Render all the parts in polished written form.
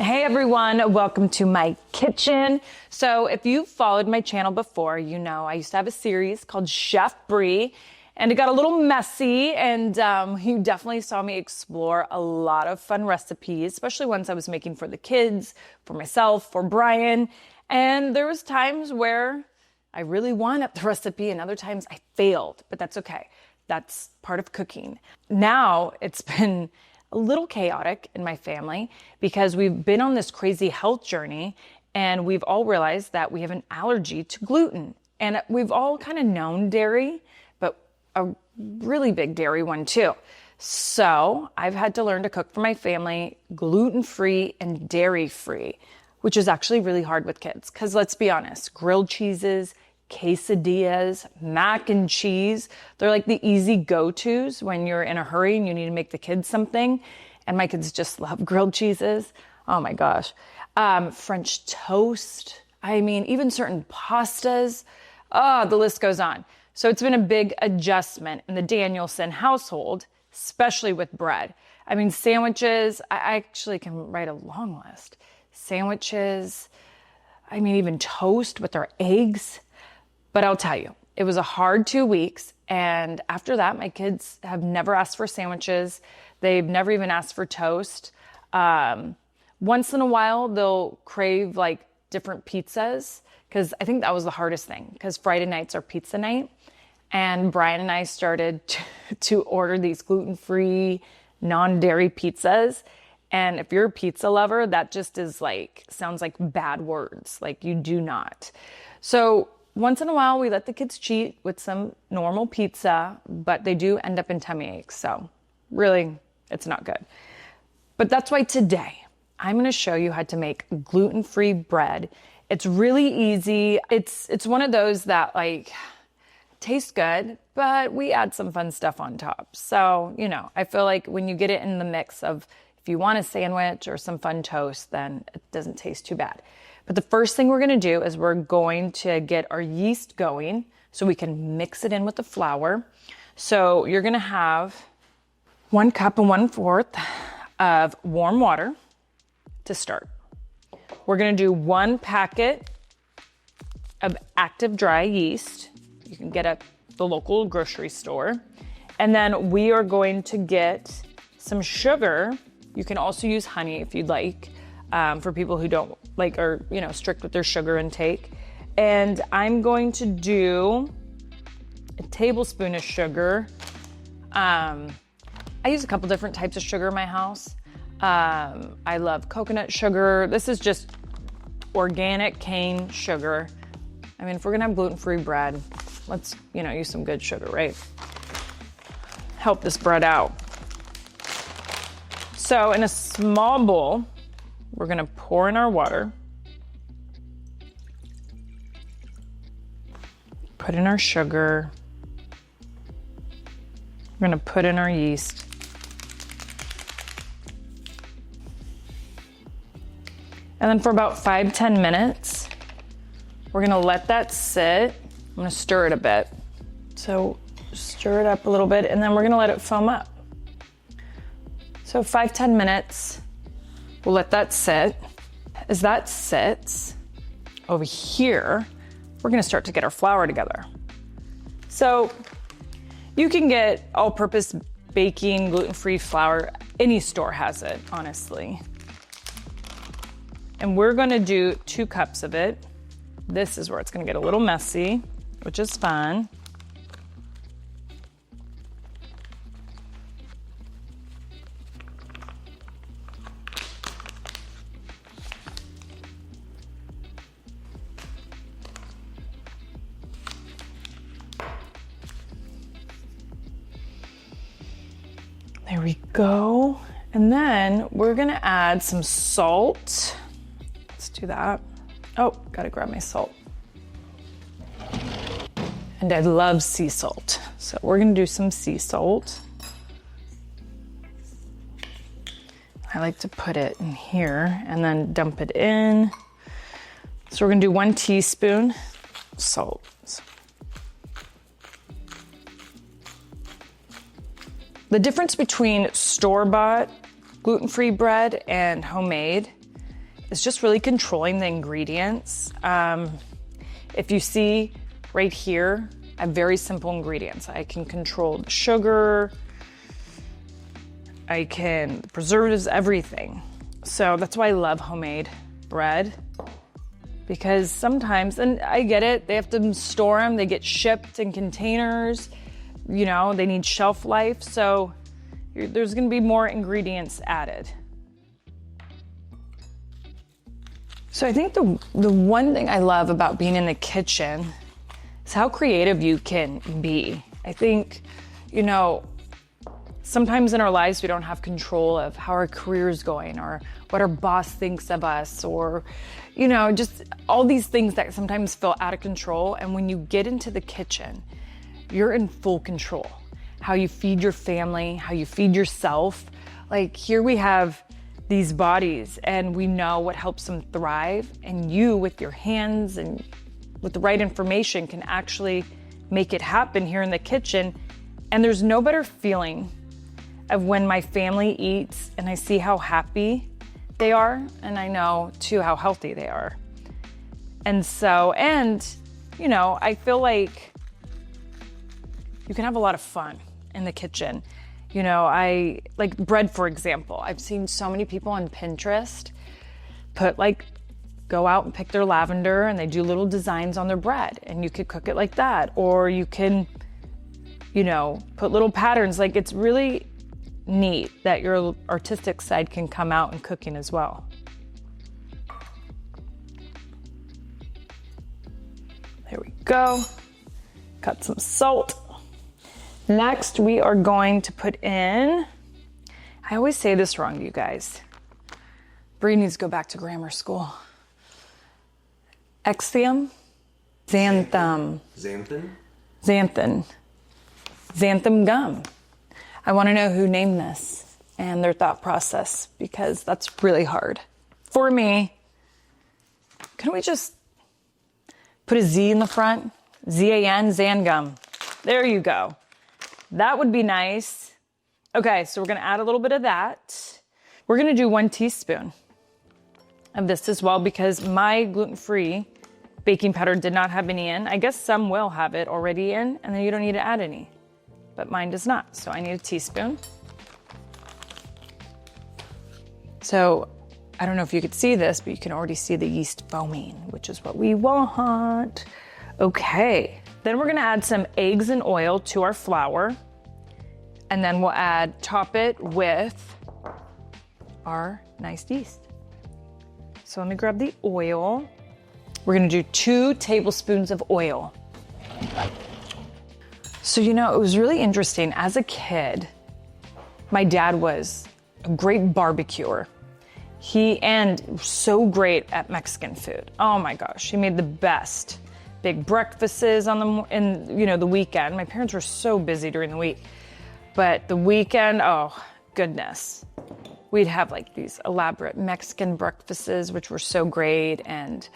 Hey everyone, welcome to my kitchen. So if you've followed my channel before, you know I used to have a series called Chef Brie, and it got a little messy, and you definitely saw me explore a lot of fun recipes, especially ones I was making for the kids, for myself, for Brian. And there was times where I really won up the recipe and other times I failed, but that's okay. That's part of cooking. Now it's been a little chaotic in my family because we've been on this crazy health journey and we've all realized that we have an allergy to gluten. And we've all kind of known dairy, but a really big dairy one too. So I've had to learn to cook for my family gluten-free and dairy-free, which is actually really hard with kids. Because let's be honest, grilled cheeses, quesadillas, mac and cheese, they're like the easy go-tos when you're in a hurry and you need to make the kids something. And my kids just love grilled cheeses. Oh my gosh. French toast. I mean, even certain pastas. Oh, the list goes on. So it's been a big adjustment in the Danielson household, especially with bread. I mean, sandwiches, I actually can write a long list. Sandwiches, I mean, even toast with our eggs. But I'll tell you, it was a hard 2 weeks. And after that, my kids have never asked for sandwiches. They've never even asked for toast. Once in a while, they'll crave like different pizzas, because I think that was the hardest thing, because Friday nights are pizza night. And Brian and I started to order these gluten-free, non-dairy pizzas. And if you're a pizza lover, that just is like, sounds like bad words. Like you do not. So once in a while, we let the kids cheat with some normal pizza, but they do end up in tummy aches. So really, it's not good. But that's why today I'm going to show you how to make gluten-free bread. It's really easy. It's one of those that like tastes good, but we add some fun stuff on top. So, you know, I feel like when you get it in the mix of if you want a sandwich or some fun toast, then it doesn't taste too bad. But the first thing we're going to do is we're going to get our yeast going so we can mix it in with the flour. So you're going to have 1 cup and 1/4 of warm water to start. We're going to do 1 packet of active dry yeast. You can get at the local grocery store. And then we are going to get some sugar. You can also use honey if you'd like. For people who don't like are, you know, strict with their sugar intake. And I'm going to do a tablespoon of sugar. I use a couple different types of sugar in my house. I love coconut sugar. This is just organic cane sugar. I mean, if we're gonna have gluten-free bread, let's, you know, use some good sugar, right? Help this bread out. So in a small bowl, we're gonna pour in our water, put in our sugar, we're gonna put in our yeast. And then for about 5-10 minutes, we're gonna let that sit. I'm gonna stir it a bit. So stir it up a little bit, and then we're gonna let it foam up. So 5-10 minutes, we'll let that sit. As that sits over here, we're gonna start to get our flour together. So you can get all-purpose baking gluten-free flour. Any store has it, honestly. And we're gonna do 2 cups of it. This is where it's gonna get a little messy, which is fun. There we go. And then we're gonna add some salt. Let's do that. Oh, gotta grab my salt. And I love sea salt. So we're gonna do some sea salt. I like to put it in here and then dump it in. So we're gonna do 1 teaspoon salt. The difference between store-bought gluten-free bread and homemade is just really controlling the ingredients. If you see right here, I have very simple ingredients. I can control the sugar, the preservatives, everything. So that's why I love homemade bread, because sometimes, and I get it, they have to store them, they get shipped in containers, you know, they need shelf life. So there's gonna be more ingredients added. So I think the one thing I love about being in the kitchen is how creative you can be. I think, you know, sometimes in our lives we don't have control of how our career is going or what our boss thinks of us, or, you know, just all these things that sometimes feel out of control. And when you get into the kitchen, you're in full control. How you feed your family, how you feed yourself. Like here we have these bodies and we know what helps them thrive, and you with your hands and with the right information can actually make it happen here in the kitchen. And there's no better feeling of when my family eats and I see how happy they are, and I know too how healthy they are. And so, and you know, I feel like you can have a lot of fun in the kitchen. You know, I like bread, for example. I've seen so many people on Pinterest go out and pick their lavender and they do little designs on their bread, and you could cook it like that. Or you can, you know, put little patterns. Like it's really neat that your artistic side can come out in cooking as well. There we go. Cut some salt. Next, we are going to put in, I always say this wrong, you guys. Brie needs to go back to grammar school. Xanthan? Xanthan. Xanthan? Xanthan. Xanthan gum. I want to know who named this and their thought process, because that's really hard. For me, can we just put a Z in the front? Z-A-N, Zangum. There you go. That would be nice. Okay, so we're gonna add a little bit of that. We're gonna do 1 teaspoon of this as well, because my gluten-free baking powder did not have any in. I guess some will have it already in, and then you don't need to add any, but mine does not. So I need a teaspoon. So I don't know if you could see this, but you can already see the yeast foaming, which is what we want. Okay. Then we're gonna add some eggs and oil to our flour, and then we'll top it with our nice yeast. So let me grab the oil. We're gonna do 2 tablespoons of oil. So, you know, it was really interesting. As a kid, my dad was a great barbecuer. And so great at Mexican food. Oh my gosh, he made the best big breakfasts the weekend. My parents were so busy during the week, but the weekend, oh goodness, we'd have like these elaborate Mexican breakfasts, which were so great, and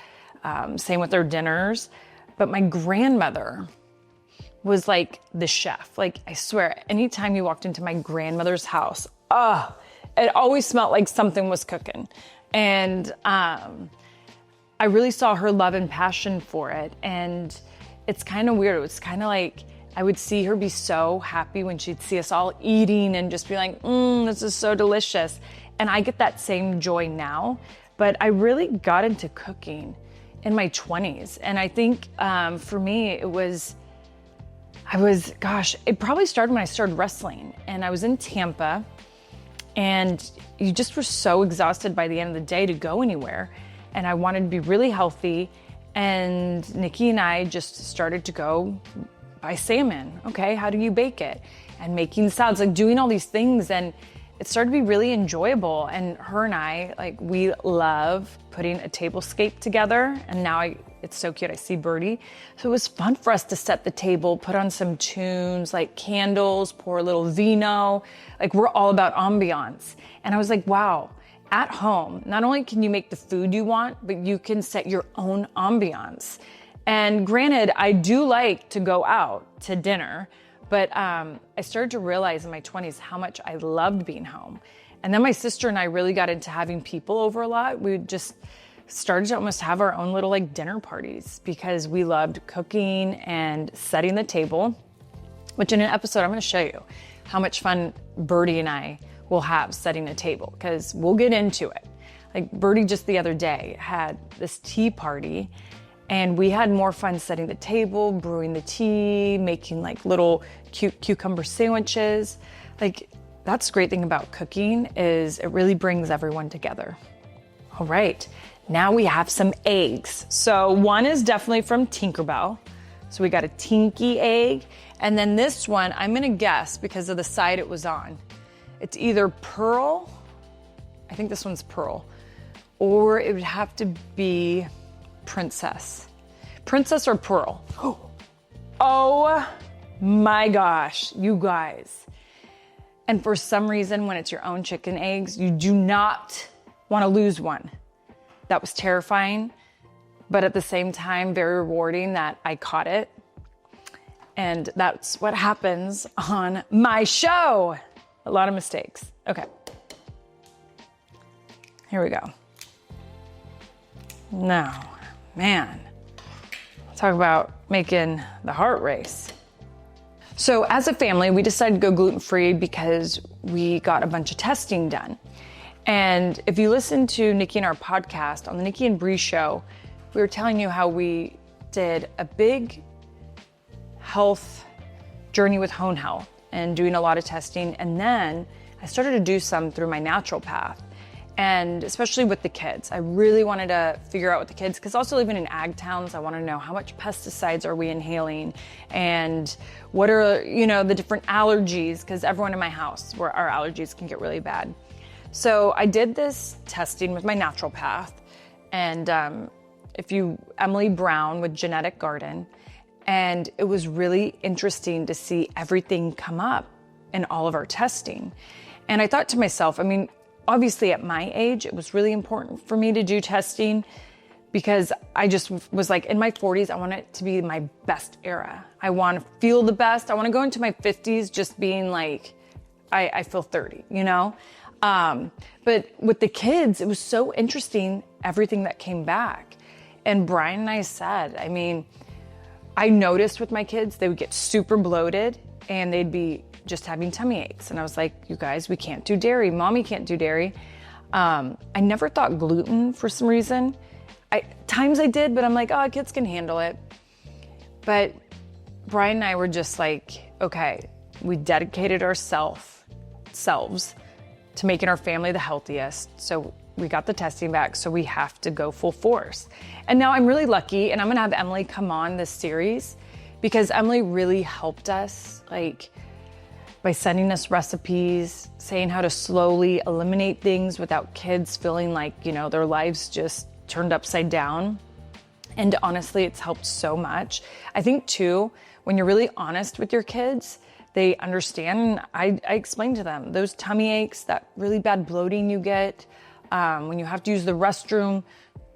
same with our dinners. But my grandmother was like the chef. Like I swear, anytime you walked into my grandmother's house, it always smelled like something was cooking. And I really saw her love and passion for it. And it's kind of weird. It's kind of like I would see her be so happy when she'd see us all eating and just be like, this is so delicious. And I get that same joy now. But I really got into cooking in my 20s. And I think for me, it probably started when I started wrestling. And I was in Tampa, and you just were so exhausted by the end of the day to go anywhere. And I wanted to be really healthy. And Nikki and I just started to go buy salmon. Okay, how do you bake it? And making salads, like doing all these things. And it started to be really enjoyable. And her and I, we love putting a tablescape together. And now it's so cute. I see Birdie. So it was fun for us to set the table, put on some tunes, like candles, pour a little vino. Like we're all about ambiance. And I was like, wow. At home, not only can you make the food you want, but you can set your own ambiance. And granted, I do like to go out to dinner, but I started to realize in my 20s how much I loved being home. And then my sister and I really got into having people over a lot. We just started to almost have our own little like dinner parties because we loved cooking and setting the table, which in an episode, I'm gonna show you how much fun Birdie and I will have setting a table, because we'll get into it. Like Birdie just the other day had this tea party, and we had more fun setting the table, brewing the tea, making like little cute cucumber sandwiches. Like, that's the great thing about cooking, is it really brings everyone together. All right, now we have some eggs. So one is definitely from Tinkerbell. So we got a Tinky egg. And then this one, I'm gonna guess because of the side it was on. It's either Pearl, I think this one's Pearl, or it would have to be Princess. Princess or Pearl. Oh my gosh, you guys. And for some reason, when it's your own chicken eggs, you do not want to lose one. That was terrifying, but at the same time, very rewarding that I caught it. And that's what happens on my show. A lot of mistakes. Okay. Here we go. Now, man, talk about making the heart race. So as a family, we decided to go gluten-free because we got a bunch of testing done. And if you listen to Nikki and our podcast on the Nikki and Brie show, we were telling you how we did a big health journey with Hone Health and doing a lot of testing. And then I started to do some through my natural path. And especially with the kids, I really wanted to figure out with the kids, because also living in ag towns, I want to know how much pesticides are we inhaling, and what are, the different allergies, because everyone in my house, where our allergies can get really bad. So I did this testing with my natural path, and Emily Brown with Genetic Garden, and it was really interesting to see everything come up in all of our testing. And I thought to myself, obviously at my age, it was really important for me to do testing, because I just was like, in my 40s, I want it to be my best era. I want to feel the best. I want to go into my 50s just being like, I feel 30, But with the kids, it was so interesting, everything that came back. And Brian and I said, I noticed with my kids, they would get super bloated and they'd be just having tummy aches. And I was like, you guys, we can't do dairy. Mommy can't do dairy. I never thought gluten for some reason. Times I did, but I'm like, oh, kids can handle it. But Brian and I were just like, okay, we dedicated ourselves to making our family the healthiest. So we got the testing back, so we have to go full force. And now I'm really lucky, and I'm gonna have Emily come on this series, because Emily really helped us, by sending us recipes, saying how to slowly eliminate things without kids feeling like, their lives just turned upside down. And honestly, it's helped so much. I think too, when you're really honest with your kids, they understand. I explained to them those tummy aches, that really bad bloating you get, when you have to use the restroom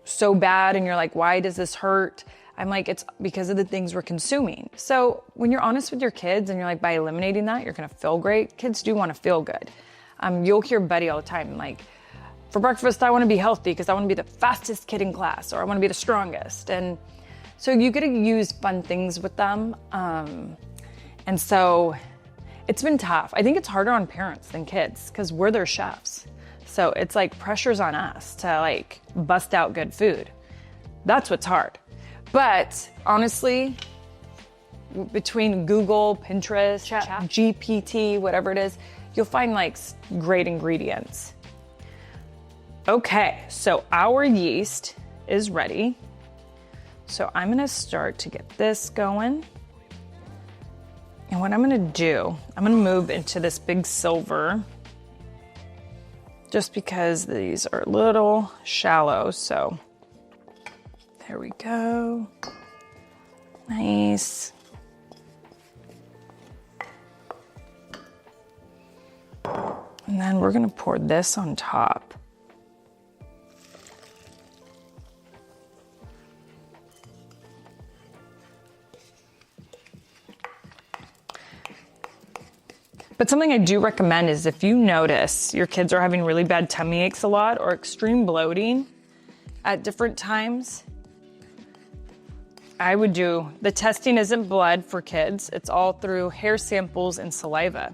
so bad and you're like, why does this hurt? I'm like, it's because of the things we're consuming. So when you're honest with your kids and you're like, by eliminating that, you're gonna feel great. Kids do wanna feel good. You'll hear Buddy all the time, like, for breakfast, I wanna be healthy because I wanna be the fastest kid in class, or I wanna be the strongest. And so you get to use fun things with them. And so it's been tough. I think it's harder on parents than kids because we're their chefs. So it's like pressure's on us to bust out good food. That's what's hard. But honestly, between Google, Pinterest, GPT, whatever it is, you'll find great ingredients. Okay, so our yeast is ready. So I'm gonna start to get this going. And what I'm gonna do, I'm gonna move into this big silver, just because these are a little shallow, so there we go. Nice. And then we're gonna pour this on top. But something I do recommend is if you notice your kids are having really bad tummy aches a lot or extreme bloating at different times, I would do, the testing isn't blood for kids. It's all through hair samples and saliva.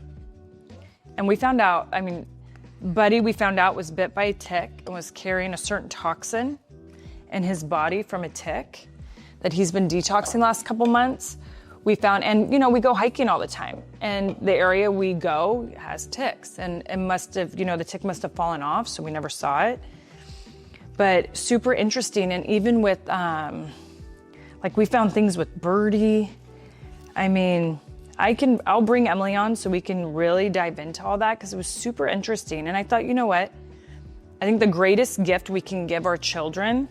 And we found out, I mean, Buddy, we found out was bit by a tick and was carrying a certain toxin in his body from a tick that he's been detoxing the last couple months. We found, and you know, we go hiking all the time, and the area we go has ticks, and it must have, you know, the tick must have fallen off, so we never saw it. But super interesting, and even with, like we found things with Birdie. I mean, I'll bring Emily on so we can really dive into all that because it was super interesting. And I thought, you know what? I think the greatest gift we can give our children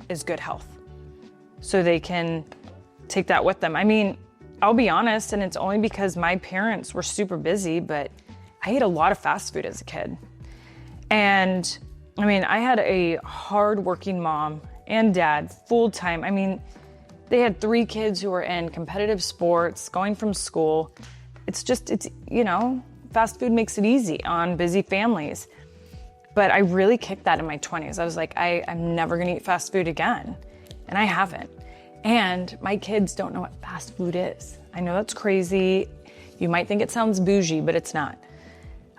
is good health. So they can take that with them. I mean, I'll be honest, and it's only because my parents were super busy, but I ate a lot of fast food as a kid. And I mean, I had a hardworking mom and dad, full time. I mean, they had 3 kids who were in competitive sports, going from school. It's, you know, fast food makes it easy on busy families. But I really kicked that in my 20s. I was like, I'm never gonna eat fast food again. And I haven't. And my kids don't know what fast food is. I know that's crazy. You might think it sounds bougie, but it's not.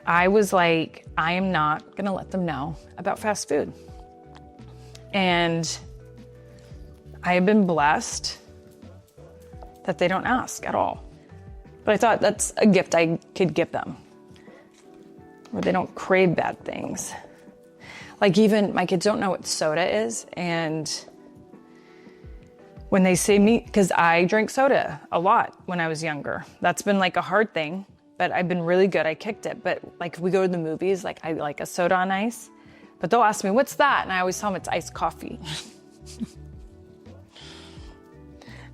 I was like, I am not gonna let them know about fast food. And I have been blessed that they don't ask at all. But I thought that's a gift I could give them, where they don't crave bad things. Like even my kids don't know what soda is, and when they say me, because I drank soda a lot when I was younger. That's been like a hard thing, but I've been really good. I kicked it. But like if we go to the movies, like I like a soda on ice, but they'll ask me, what's that? And I always tell them it's iced coffee.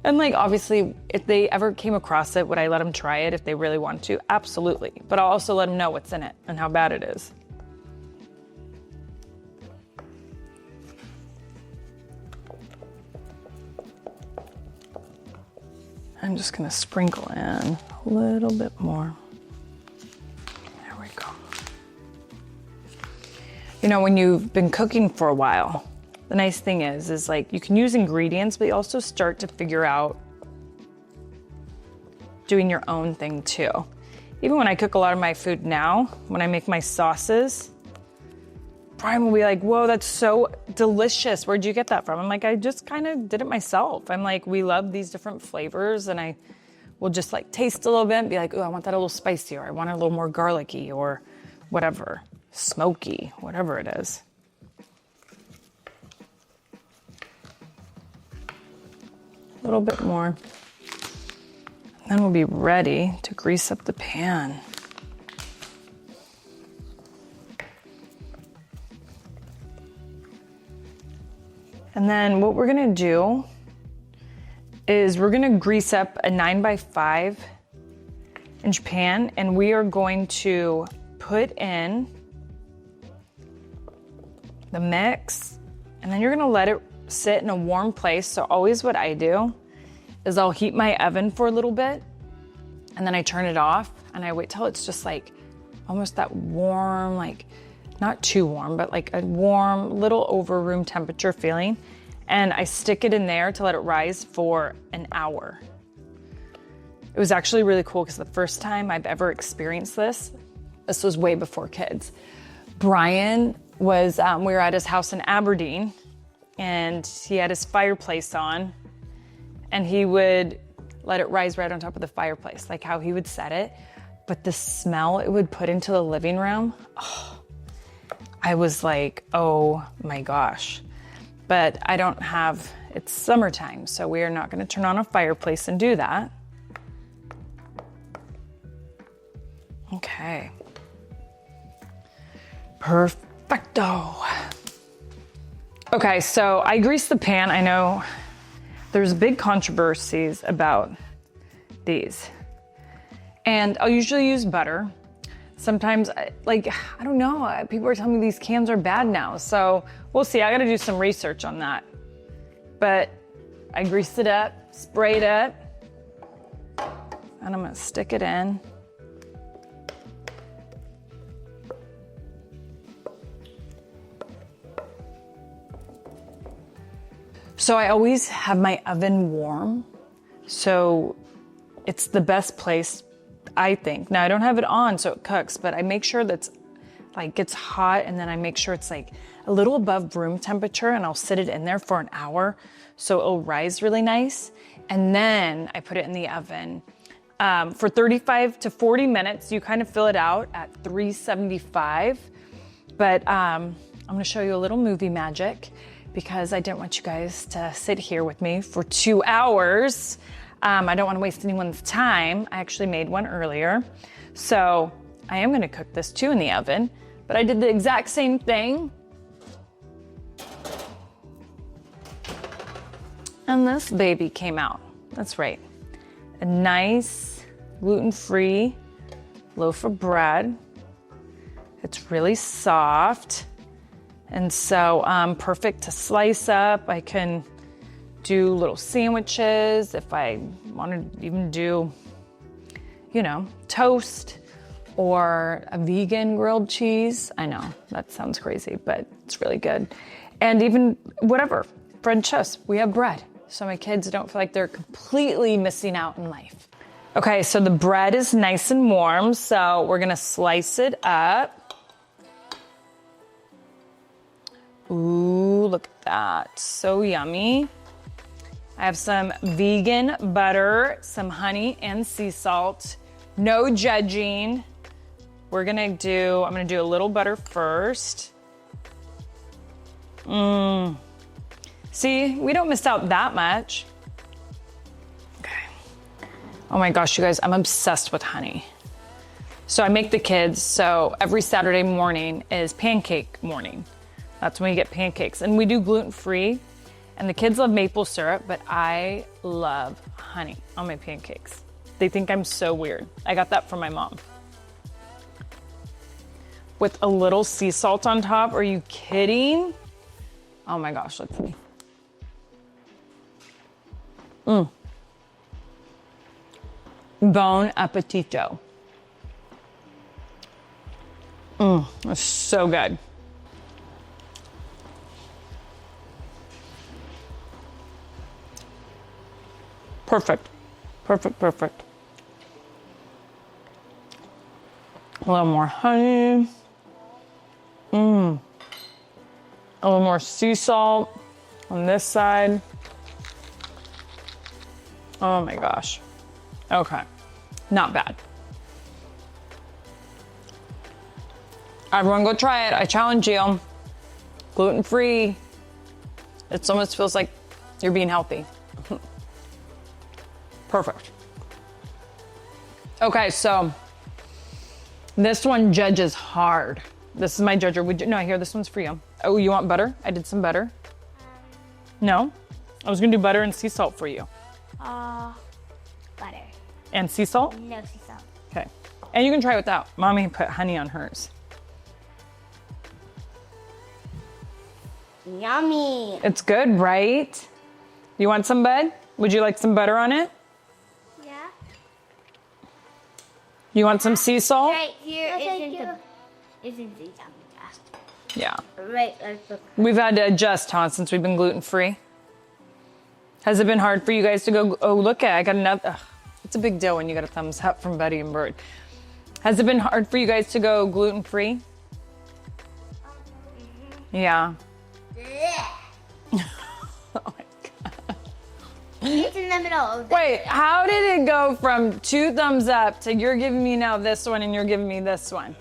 And like, obviously, if they ever came across it, would I let them try it if they really want to? Absolutely. But I'll also let them know what's in it and how bad it is. I'm just gonna sprinkle in a little bit more. There we go. You know, when you've been cooking for a while, the nice thing is like you can use ingredients, but you also start to figure out doing your own thing too. Even when I cook a lot of my food now, when I make my sauces, Brian will be like, whoa, that's so delicious. Where'd you get that from? I'm like, I just kind of did it myself. I'm like, we love these different flavors, and I will just like taste a little bit and be like, oh, I want that a little spicy, or I want it a little more garlicky, or whatever, smoky, whatever it is. A little bit more. Then we'll be ready to grease up the pan. And then what we're gonna do is we're gonna grease up a 9x5 inch pan, and we are going to put in the mix, and then you're gonna let it sit in a warm place. So always what I do is I'll heat my oven for a little bit, and then I turn it off, and I wait till it's just like almost that warm, like not too warm, but like a warm, little over room temperature feeling. And I stick it in there to let it rise for an hour. It was actually really cool because the first time I've ever experienced this was way before kids. Brian was, we were at his house in Aberdeen, and he had his fireplace on, and he would let it rise right on top of the fireplace, like how he would set it. But the smell it would put into the living room, I was like, oh my gosh. But I don't have, it's summertime, so we are not gonna turn on a fireplace and do that. Okay. Perfecto. Okay, so I greased the pan. I know there's big controversies about these. And I'll usually use butter. Sometimes, like, I don't know, people are telling me these cans are bad now. So we'll see, I gotta do some research on that. But I greased it up, sprayed it, and I'm gonna stick it in. So I always have my oven warm. So it's the best place, I think. Now I don't have it on so it cooks, but I make sure that's like gets hot, and then I make sure it's like a little above room temperature, and I'll sit it in there for an hour so it'll rise really nice. And then I put it in the oven for 35 to 40 minutes. You kind of fill it out at 375. But I'm gonna show you a little movie magic because I didn't want you guys to sit here with me for 2 hours. I don't wanna waste anyone's time. I actually made one earlier. So I am gonna cook this too in the oven, but I did the exact same thing. And this baby came out. That's right. A nice gluten-free loaf of bread. It's really soft. And so perfect to slice up. I can do little sandwiches if I want to even do, you know, toast or a vegan grilled cheese. I know that sounds crazy, but it's really good. And even whatever, French toast, we have bread. So my kids don't feel like they're completely missing out in life. Okay, so the bread is nice and warm, so we're gonna slice it up. Ooh, look at that, so yummy. I have some vegan butter, some honey and sea salt. No judging. I'm gonna do a little butter first. See, we don't miss out that much. Okay. Oh my gosh, you guys, I'm obsessed with honey. So I make the kids, so every Saturday morning is pancake morning. That's when we get pancakes. And we do gluten-free, and the kids love maple syrup, but I love honey on my pancakes. They think I'm so weird. I got that from my mom. With a little sea salt on top, are you kidding? Oh my gosh, let's see. Bon appetito. It's so good. Perfect, perfect, perfect. A little more honey. A little more sea salt on this side. Oh my gosh. Okay, not bad. Everyone go try it. I challenge you. Gluten-free. It almost feels like you're being healthy. Perfect. Okay, so this one judges hard. This is my judger. No, here, this one's for you. Oh, you want butter? I did some butter. No? I was gonna do butter and sea salt for you. Butter. And sea salt? No sea salt. Okay. And you can try without. Mommy put honey on hers. Yummy. It's good, right? You want some, bud? Would you like some butter on it? Yeah. You want some sea salt? Right here isn't the yummy just. Yeah. Right, let's look. We've had to adjust, huh, since we've been gluten-free. Has it been hard for you guys to go, oh, look at, I got another, ugh, it's a big deal when you get a thumbs up from Buddy and Bird. Has it been hard for you guys to go gluten-free? Yeah. Oh my God. It's in the middle. Wait, how did it go from 2 thumbs up to you're giving me now this one and you're giving me this one?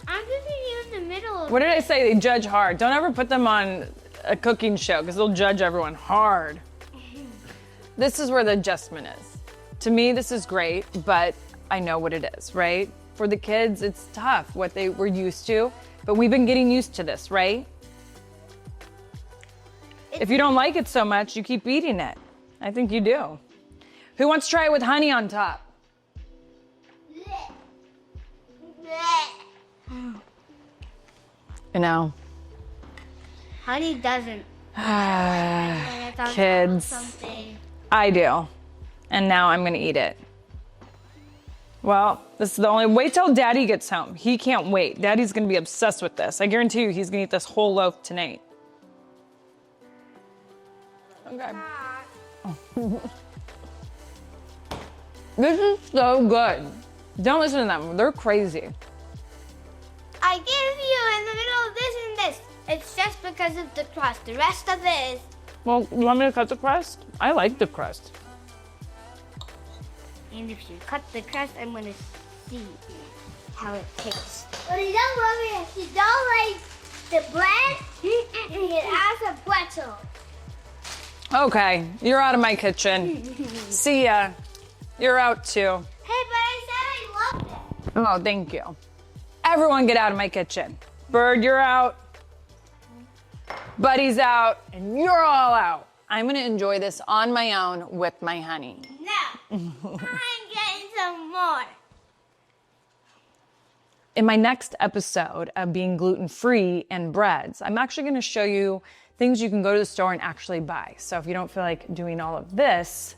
I'm giving you in the middle. What did I say? They judge hard. Don't ever put them on a cooking show because they'll judge everyone hard. This is where the adjustment is. To me, this is great, but I know what it is, right? For the kids, it's tough what they were used to, but we've been getting used to this, right? If you don't like it so much, you keep eating it. I think you do. Who wants to try it with honey on top? You know. Honey doesn't. Kids. I do. And now I'm gonna eat it. Well, this is the only, wait till Daddy gets home. He can't wait. Daddy's gonna be obsessed with this. I guarantee you he's gonna eat this whole loaf tonight. Okay. This is so good. Don't listen to them. They're crazy. I give you in the middle of this and this. It's just because of the crust. The rest of it is. Well, you want me to cut the crust? I like the crust. And if you cut the crust, I'm gonna see how it tastes. But you don't love it. If you don't like the bread, you can add a pretzel. Okay, you're out of my kitchen. See ya. You're out too. Hey, but I said I loved it. Oh, thank you. Everyone get out of my kitchen. Bird, you're out. Buddy's out. And you're all out. I'm gonna enjoy this on my own with my honey. No, I'm getting some more. In my next episode of being gluten-free and breads, I'm actually gonna show you things you can go to the store and actually buy. So if you don't feel like doing all of this,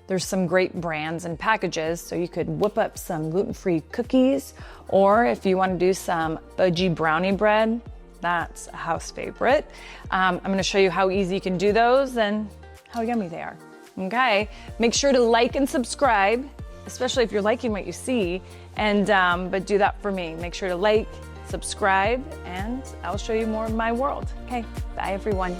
there's some great brands and packages. So you could whip up some gluten-free cookies, or if you wanna do some fudgy brownie bread, that's a house favorite. I'm gonna show you how easy you can do those and how yummy they are. Okay, make sure to like and subscribe, especially if you're liking what you see, and but do that for me. Make sure to like, subscribe, and I'll show you more of my world. Okay, bye everyone.